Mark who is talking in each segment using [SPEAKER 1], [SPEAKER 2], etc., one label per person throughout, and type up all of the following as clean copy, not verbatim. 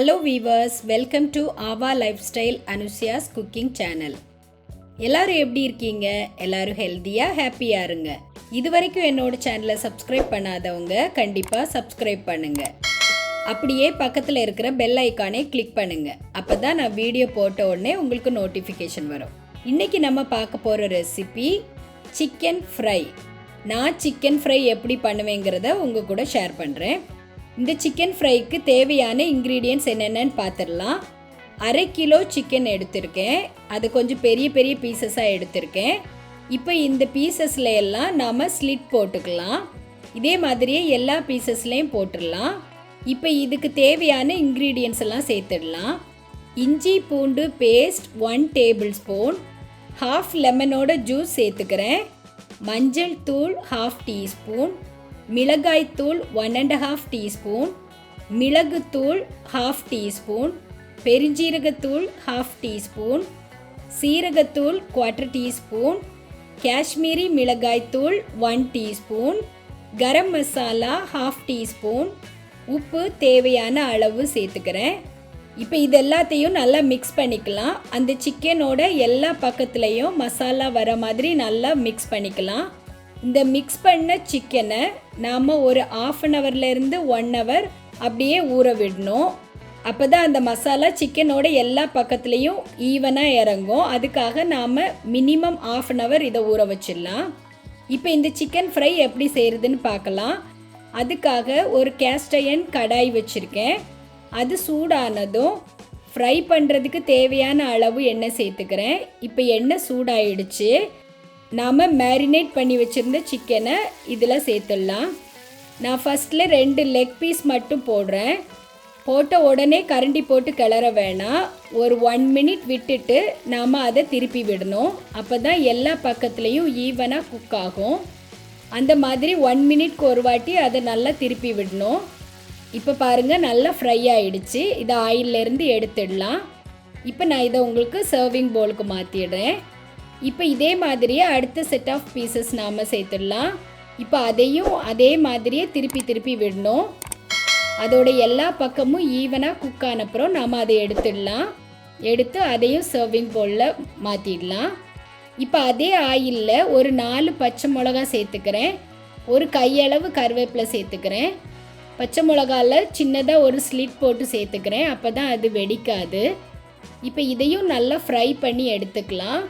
[SPEAKER 1] Hello viewers, welcome to AAVA Lifestyle Anushya's cooking channel. எல்லாரும் எப்படி இருக்கீங்க? எல்லாரும் ஹெல்தியா ஹாப்பியா இருங்க. இதுவரைக்கும் என்னோட சேனலை சப்ஸ்கிரைப் பண்ணாதவங்க கண்டிப்பா சப்ஸ்கிரைப் பண்ணுங்க. அப்படியே பக்கத்துல இருக்கிற பெல் ஐகானை கிளிக் பண்ணுங்க. அப்பதான் நான் வீடியோ போட்ட உடனே உங்களுக்கு நோட்டிஃபிகேஷன் வரும். இன்னைக்கு நம்ம பார்க்க போற ரெசிபி சிக்கன் ஃப்ரை. நான் சிக்கன் ஃப்ரை எப்படி பண்ணுவேங்கிறத உங்க கூட ஷேர் பண்றேன். இந்த சிக்கன் ஃப்ரைக்கு தேவையான இன்க்ரீடியன்ட்ஸ் என்னென்னு பார்த்துடலாம். 1/2 கிலோ சிக்கன் எடுத்திருக்கேன். அது கொஞ்சம் பெரிய பெரிய பீசஸாக எடுத்திருக்கேன். இப்போ இந்த பீசஸில் எல்லாம் நாம் ஸ்லிட் போட்டுக்கலாம். இதே மாதிரியே எல்லா பீசஸ்லேயும் போட்டுடலாம். இப்போ இதுக்கு தேவையான இன்க்ரீடியன்ட்ஸ் எல்லாம் சேர்த்துடலாம். இஞ்சி பூண்டு பேஸ்ட் 1 டேபிள் ஸ்பூன், 1/2 லெமனோட ஜூஸ் சேர்த்துக்கிறேன். மஞ்சள் தூள் 1/2 டீஸ்பூன், மிளகாய்த்தூள் 1.5 டீஸ்பூன், மிளகுத்தூள் 1/2 டீஸ்பூன், பெருஞ்சீரகத்தூள் 1/2 டீஸ்பூன், சீரகத்தூள் 1/4 டீஸ்பூன், காஷ்மீரி மிளகாய்த்தூள் 1 டீஸ்பூன், கரம் மசாலா 1/2 டீஸ்பூன், உப்பு தேவையான அளவு சேர்த்துக்கிறேன். இப்போ இது எல்லாத்தையும் நல்லா மிக்ஸ் பண்ணிக்கலாம். அந்த சிக்கனோட எல்லா பக்கத்துலேயும் மசாலா வர மாதிரி நல்லா மிக்ஸ் பண்ணிக்கலாம். இந்த மிக்ஸ் பண்ண சிக்கனை நாம் ஒரு 1/2 ஹவர்லேருந்து 1 ஹவர் அப்படியே ஊற விடணும். அப்போ தான் அந்த மசாலா சிக்கனோட எல்லா பக்கத்துலேயும் ஈவனாக இறங்கும். அதுக்காக நாம் மினிமம் 1/2 ஹவர் இதை ஊற வச்சிடலாம். இப்போ இந்த சிக்கன் ஃப்ரை எப்படி செய்கிறதுன்னு பார்க்கலாம். அதுக்காக ஒரு கேஸ்ட் அயர்ன் கடாய் வச்சுருக்கேன். அது சூடானதும் ஃப்ரை பண்ணுறதுக்கு தேவையான அளவு எண்ணெய் சேர்த்துக்கிறேன். இப்போ எண்ணெய் சூடாயிடுச்சு. நாம் மேரினேட் பண்ணி வச்சுருந்த சிக்கனை இதில் சேர்த்துடலாம். நான் ஃபஸ்ட்டில் 2 லெக் பீஸ் மட்டும் போடுறேன். போட்ட உடனே கரண்டி போட்டு கிளற வேணாம். ஒரு 1 மினிட் விட்டுட்டு நாம் அதை திருப்பி விடணும். அப்போ தான் எல்லா பக்கத்துலேயும் ஈவனாக குக் ஆகும். அந்த மாதிரி 1 மினிட்க்கு ஒரு வாட்டி அதை நல்லா திருப்பி விடணும். இப்போ பாருங்கள், நல்லா ஃப்ரை ஆகிடுச்சு. இதை ஆயிலேருந்து எடுத்துடலாம். இப்போ நான் இதை உங்களுக்கு சர்விங் பவுலுக்கு மாற்றிடுறேன். இப்போ இதே மாதிரியே அடுத்த செட் ஆஃப் பீசஸ் நாம் சேர்த்துடலாம். இப்போ அதையும் அதே மாதிரியே திருப்பி விடணும். அதோட எல்லா பக்கமும் ஈவனாக குக் ஆனப்புறம் நாம் அதை எடுத்துடலாம். எடுத்து அதையும் சர்விங் பவுலில் மாற்றிடலாம். இப்போ அதே ஆயிலில் ஒரு 4 பச்சை மிளகா சேர்த்துக்கிறேன். ஒரு கையளவு கருவேப்பிலை சேர்த்துக்கிறேன். பச்சை மிளகாவில் சின்னதாக ஒரு ஸ்லிட் போட்டு சேர்த்துக்கிறேன். அப்போ தான் அது வெடிக்காது. இப்போ இதையும் நல்லா ஃப்ரை பண்ணி எடுத்துக்கலாம்.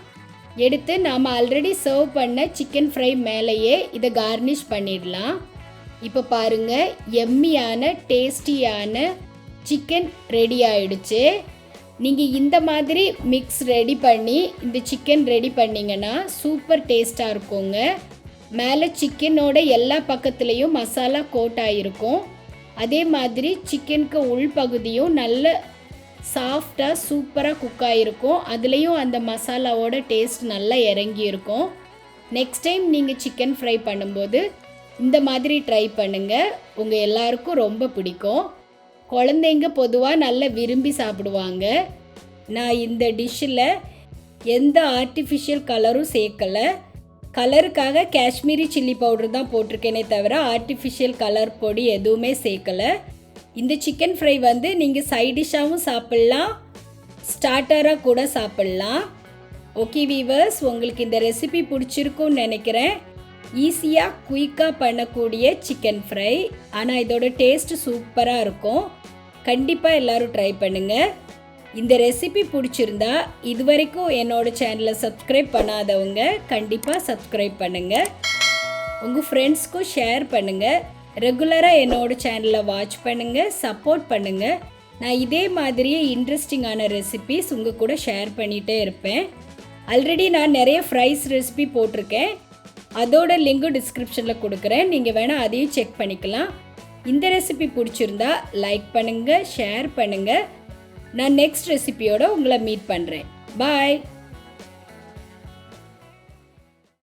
[SPEAKER 1] எடுத்து நாம் ஆல்ரெடி சர்வ் பண்ண சிக்கன் ஃப்ரை மேலேயே இதை கார்னிஷ் பண்ணிடலாம். இப்போ பாருங்கள், எம்மியான டேஸ்டியான சிக்கன் ரெடி ஆகிடுச்சு. நீங்கள் இந்த மாதிரி மிக்ஸ் ரெடி பண்ணி இந்த சிக்கன் ரெடி பண்ணிங்கன்னா சூப்பர் டேஸ்ட்டாக இருக்குங்க. மேலே சிக்கனோட எல்லா பக்கத்துலேயும் மசாலா கோட் ஆகிருக்கும். அதே மாதிரி சிக்கனுக்கு உள்பகுதியும் நல்ல சாஃப்டாக சூப்பராக குக் ஆகிருக்கும். அதுலேயும் அந்த மசாலாவோட டேஸ்ட் நல்லா இறங்கியிருக்கும். நெக்ஸ்ட் டைம் நீங்கள் சிக்கன் ஃப்ரை பண்ணும்போது இந்த மாதிரி ட்ரை பண்ணுங்கள். உங்கள் எல்லாருக்கும் ரொம்ப பிடிக்கும். குழந்தைங்க பொதுவாக நல்லா விரும்பி சாப்பிடுவாங்க. நான் இந்த டிஷ்ஷில் எந்த ஆர்டிஃபிஷியல் கலரும் சேர்க்கலை. கலருக்காக காஷ்மீரி சில்லி பவுடர் தான் போட்டிருக்கேனே தவிர ஆர்டிஃபிஷியல் கலர் பொடி எதுவுமே சேர்க்கலை. இந்த சிக்கன் ஃப்ரை வந்து நீங்கள் சைட் டிஷ்ஷாகவும் சாப்பிட்லாம், ஸ்டார்டராக கூட சாப்பிட்லாம். ஓகே வீவர்ஸ், உங்களுக்கு இந்த ரெசிபி பிடிச்சிருக்குன்னு நினைக்கிறேன். ஈஸியாக குயிக்காக பண்ணக்கூடிய சிக்கன் ஃப்ரை, ஆனால் இதோட டேஸ்ட்டு சூப்பராக இருக்கும். கண்டிப்பாக எல்லோரும் ட்ரை பண்ணுங்கள். இந்த ரெசிபி பிடிச்சிருந்தா இது வரைக்கும் என்னோடய சேனலை சப்ஸ்கிரைப் பண்ணாதவங்க கண்டிப்பாக சப்ஸ்கிரைப் பண்ணுங்கள். உங்கள் ஃப்ரெண்ட்ஸ்க்கும் ஷேர் பண்ணுங்கள். ரெகுலராக என்னோடய சேனலை வாட்ச் பண்ணுங்கள், சப்போர்ட் பண்ணுங்கள். நான் இதே மாதிரியே இன்ட்ரெஸ்டிங்கான ரெசிபிஸ் உங்கள் கூட ஷேர் பண்ணிகிட்டே இருப்பேன். ஆல்ரெடி நான் நிறைய ஃப்ரைஸ் ரெசிபி போட்டிருக்கேன். அதோட லிங்கும் டிஸ்கிரிப்ஷனில் கொடுக்குறேன். நீங்கள் வேணால் அதையும் செக் பண்ணிக்கலாம். இந்த ரெசிபி பிடிச்சிருந்தா லைக் பண்ணுங்கள், ஷேர் பண்ணுங்கள். நான் நெக்ஸ்ட் ரெசிபியோடு உங்களை மீட் பண்ணுறேன். பாய்.